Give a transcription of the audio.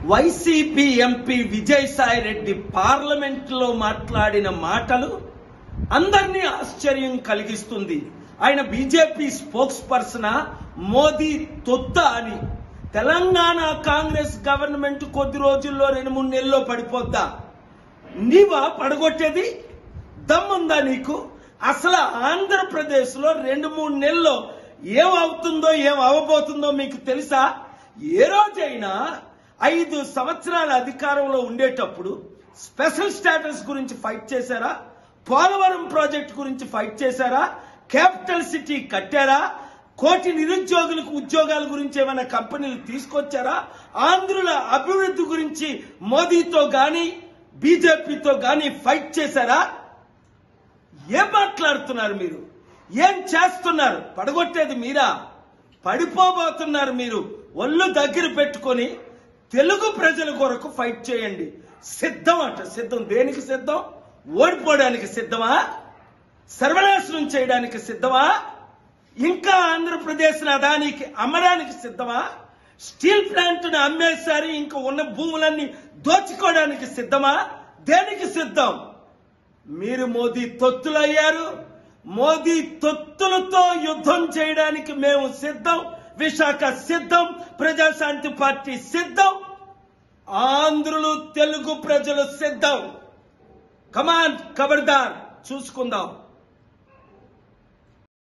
YCP MP Vijayasai Reddy parliament లో మాట్లాడిన మాటలు అందరినీ ఆశ్చర్యం కలిగిస్తుంది. ఆయన బీజేపీ స్పోక్స్ పర్సన్ మోదీ తొత్త అని. తెలంగాణ కాంగ్రెస్ గవర్నమెంట్ కొద్ది రోజుల్లో 2-3 నెలల్లో పడిపోద్దా? నీవా పడగొట్టేది? దమ్ముందా నీకు? అసలు ఆంధ్రప్రదేశ్ లో 2-3 నెలల్లో ఏమవుతుందో ఏం అవబోతుందో మీకు తెలుసా? ఏ రోజైనా 5 సంవత్సరాల అధికారంలో ఉండేటప్పుడు స్పెషల్ స్టేటస్ గురించి ఫైట్ చేశారా? పోలవరం ప్రాజెక్ట్ గురించి ఫైట్ చేశారా? క్యాపిటల్ సిటీ కట్టారా? 1 కోటి నిరుద్యోగులకు ఉద్యోగాల గురించి ఏమైనా కంపెనీలు తీసుకొచ్చారా? ఆంధ్రుల అభివృద్ధి గురించి మోదీతో గాని బీజేపీతో గాని ఫైట్ చేశారా? ఏం మాట్లాడుతున్నారు మీరు? ఏం చేస్తున్నారు? పడగొట్టేది మీరా? పడిపోబోతున్నారు మీరు. ఒళ్ళు దగ్గర పెట్టుకొని తెలుగు ప్రజల కొరకు ఫైట్ చేయండి. సిద్ధం అంట. సిద్ధం దేనికి సిద్ధం? ఓడిపోవడానికి సిద్ధమా? సర్వనాశనం చేయడానికి సిద్ధమా? ఇంకా ఆంధ్రప్రదేశ్ అదానికి అమ్మడానికి సిద్ధమా? స్టీల్ ప్లాంట్ ను అమ్మేశారు, ఇంకా ఉన్న భూములన్నీ దోచుకోవడానికి సిద్ధమా? దేనికి సిద్ధం? మీరు మోదీ తొత్తులయ్యారు. మోదీ తొత్తులతో యుద్ధం చేయడానికి మేము సిద్ధం. విశాఖ సిద్ధం. ప్రజాశాంతి పార్టీ సిద్ధం. ఆంధ్రులు తెలుగు ప్రజలు సిద్ధం. కమాన్, ఖబర్దార్, చూసుకుందాం.